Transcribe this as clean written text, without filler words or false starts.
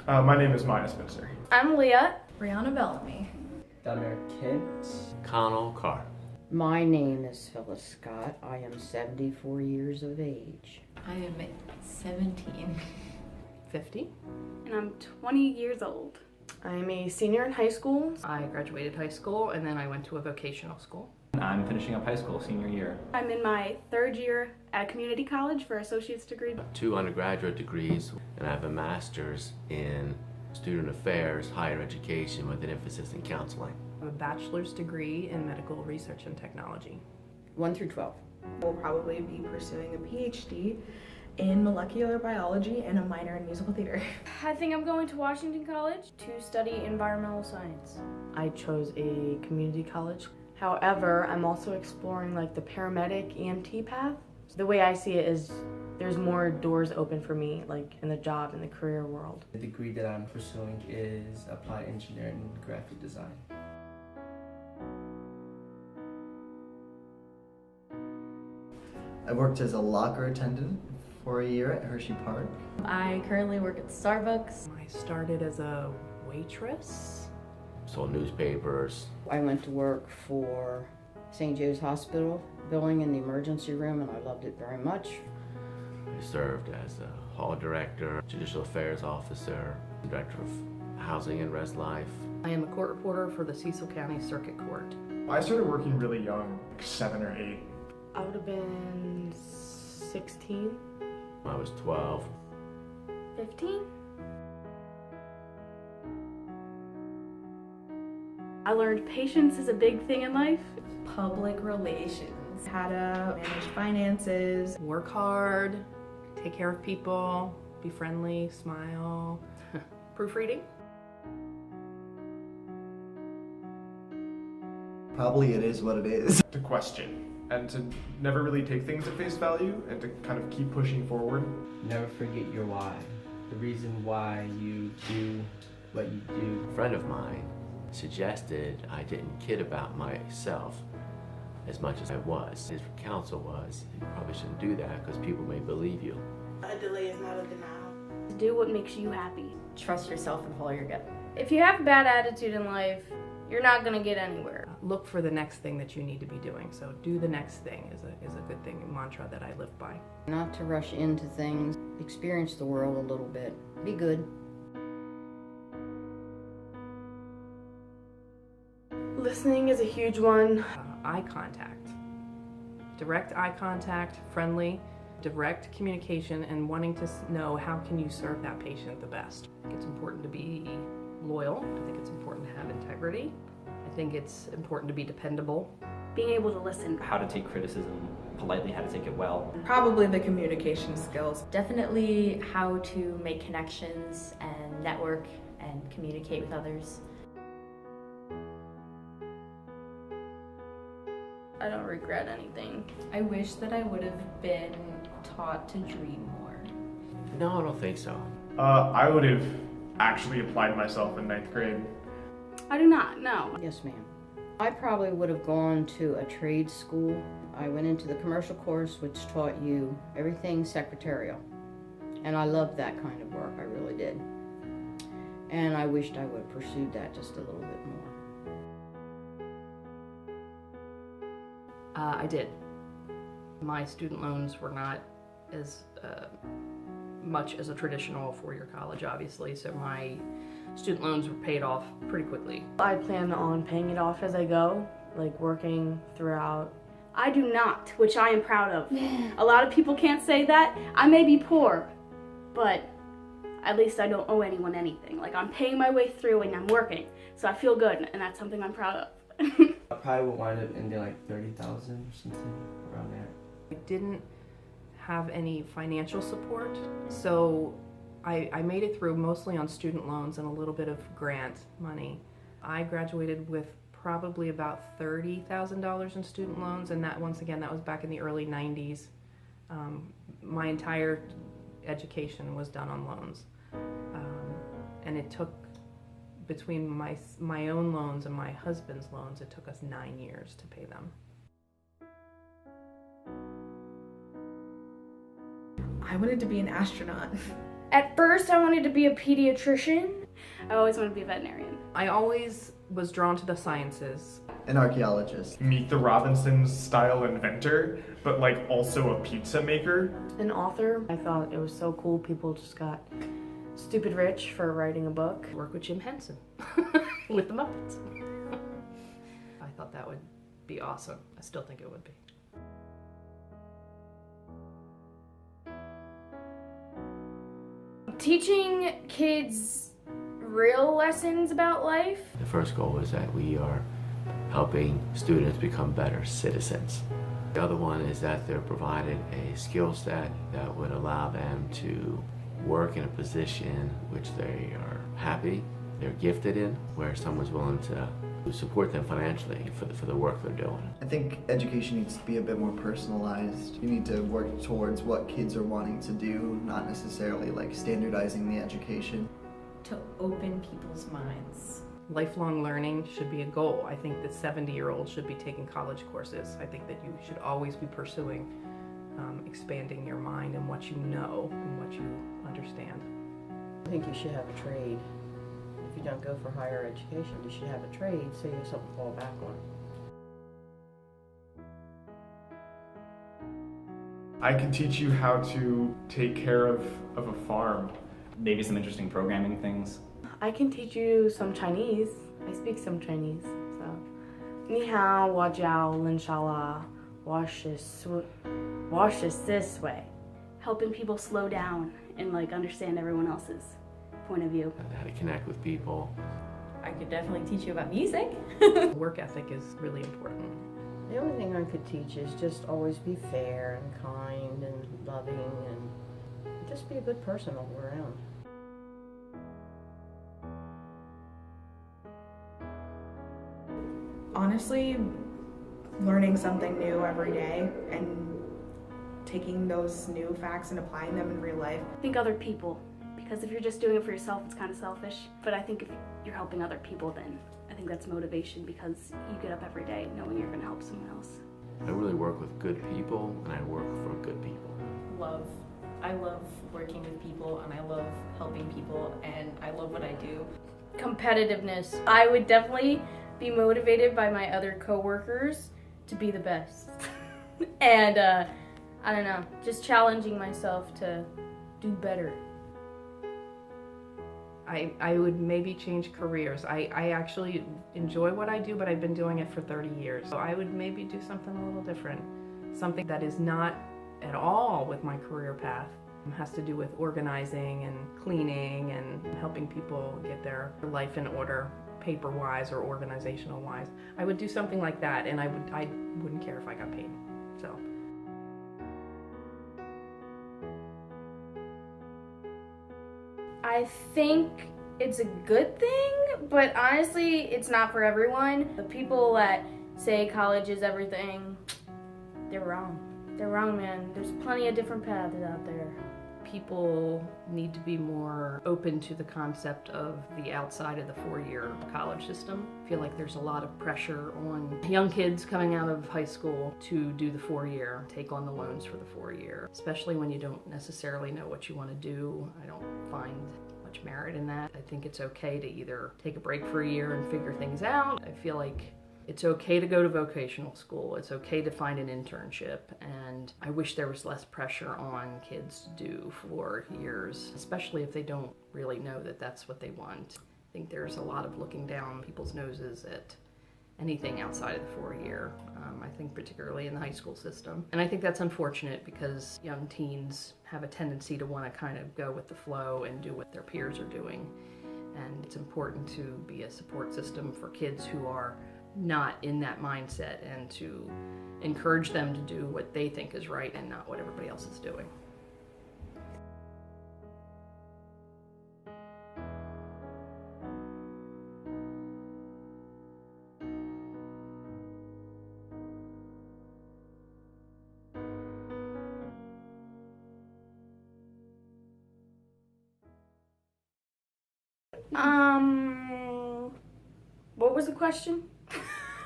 My name is Maya Spencer. I'm Leah. Brianna Bellamy. Dunner Kent. Connell Carr. My name is Phyllis Scott. I am 74 years of age. I am 17. 50. And I'm 20 years old. I'm a senior in high school. I graduated high school and then I went to a vocational school. I'm finishing up high school senior year. I'm in my third year at community college for associate's degree. 2 undergraduate degrees, and I have a master's in student affairs, higher education with an emphasis in counseling. I have a bachelor's degree in medical research and technology. 1 through 12. We'll probably be pursuing a PhD in molecular biology and a minor in musical theater. I think I'm going to Washington College to study environmental science. I chose a community college. However, I'm also exploring like the paramedic EMT path. The way I see it is there's more doors open for me like in the job and the career world. The degree that I'm pursuing is applied engineering and graphic design. I worked as a locker attendant for a year at Hershey Park. I currently work at Starbucks. I started as a waitress. Sold newspapers. I went to work for St. Joe's Hospital, billing in the emergency room, and I loved it very much. I served as a hall director, judicial affairs officer, director of housing and res life. I am a court reporter for the Cecil County Circuit Court. I started working really young, like 7 or 8. I would have been 16. I was 12. 15? I learned patience is a big thing in life. Public relations. How to manage finances. Work hard, take care of people, be friendly, smile. Proofreading. Probably it is what it is. To question and to never really take things at face value and to kind of keep pushing forward. Never forget your why. The reason why you do what you do. A friend of mine suggested I didn't kid about myself as much as I was. His counsel was, you probably shouldn't do that because people may believe you. A delay is not a denial. Do what makes you happy. Trust yourself and follow your gut. If you have a bad attitude in life, you're not gonna get anywhere. Look for the next thing that you need to be doing. So do the next thing is a good thing, a mantra that I live by. Not to rush into things. Experience the world a little bit. Be good. Listening is a huge one. Eye contact. Direct eye contact, friendly, direct communication, and wanting to know how can you serve that patient the best. I think it's important to be loyal. I think it's important to have integrity. I think it's important to be dependable. Being able to listen. How to take criticism politely, how to take it well. Probably the communication skills. Definitely how to make connections and network and communicate with others. I don't regret anything. I wish that I would have been taught to dream more. No, I don't think so. I would have actually applied myself in 9th grade. I do not, no. Yes, ma'am. I probably would have gone to a trade school. I went into the commercial course, which taught you everything secretarial. And I loved that kind of work, I really did. And I wished I would have pursued that just a little bit more. I did. My student loans were not as much as a traditional four-year college, obviously, so my student loans were paid off pretty quickly. I plan on paying it off as I go, like working throughout. I do not, which I am proud of. A lot of people can't say that. I may be poor, but at least I don't owe anyone anything. Like, I'm paying my way through and I'm working, so I feel good, and that's something I'm proud of. I probably would wind up ending like 30,000 or something around there. I didn't have any financial support, so I made it through mostly on student loans and a little bit of grant money. I graduated with probably about $30,000 in student loans, and that, once again, that was back in the early 90s. My entire education was done on loans, and it took, between my own loans and my husband's loans, it took us 9 years to pay them. I wanted to be an astronaut. At first, I wanted to be a pediatrician. I always wanted to be a veterinarian. I always was drawn to the sciences. An archaeologist. Meet the Robinsons style inventor, but like also a pizza maker. An author. I thought it was so cool. People just got stupid rich for writing a book. Work with Jim Henson with the Muppets. I thought that would be awesome. I still think it would be. Teaching kids real lessons about life. The first goal is that we are helping students become better citizens. The other one is that they're provided a skill set that would allow them to work in a position which they are happy, they're gifted in, where someone's willing to support them financially for the work they're doing. I think education needs to be a bit more personalized. You need to work towards what kids are wanting to do, not necessarily like standardizing the education. To open people's minds. Lifelong learning should be a goal. I think that 70-year-olds should be taking college courses. I think that you should always be pursuing expanding your mind and what you know and what you understand. I think you should have a trade. If you don't go for higher education, you should have a trade so you have something to fall back on. I can teach you how to take care of a farm. Maybe some interesting programming things. I can teach you some Chinese. I speak some Chinese, so. Ni hao, wa jiao, lin sha la, wash this way. Helping people slow down and like understand everyone else's point of view. How to connect with people. I could definitely teach you about music. Work ethic is really important. The only thing I could teach is just always be fair and kind and loving and just be a good person all around. Honestly, learning something new every day and taking those new facts and applying them in real life. Think other people, because if you're just doing it for yourself, it's kind of selfish. But I think if you're helping other people, then I think that's motivation, because you get up every day knowing you're going to help someone else. I really work with good people, and I work for good people. Love. I love working with people, and I love helping people, and I love what I do. Competitiveness. I would definitely be motivated by my other coworkers to be the best. And I don't know, just challenging myself to do better. I would maybe change careers. I actually enjoy what I do, but I've been doing it for 30 years. So I would maybe do something a little different. Something that is not at all with my career path. It has to do with organizing and cleaning and helping people get their life in order, paper-wise or organizational-wise. I would do something like that, and I wouldn't care if I got paid. So. I think it's a good thing, but honestly, it's not for everyone. The people that say college is everything, they're wrong. They're wrong, man. There's plenty of different paths out there. People need to be more open to the concept of the outside of the four-year college system. I feel like there's a lot of pressure on young kids coming out of high school to do the four-year, take on the loans for the four-year, especially when you don't necessarily know what you want to do. I don't find much merit in that. I think it's okay to either take a break for a year and figure things out. I feel like it's okay to go to vocational school. It's okay to find an internship. And I wish there was less pressure on kids to do 4 years, especially if they don't really know that that's what they want. I think there's a lot of looking down people's noses at anything outside of the 4-year. I think particularly in the high school system. And I think that's unfortunate because young teens have a tendency to want to kind of go with the flow and do what their peers are doing. And it's important to be a support system for kids who are not in that mindset and to encourage them to do what they think is right and not what everybody else is doing. What was the question?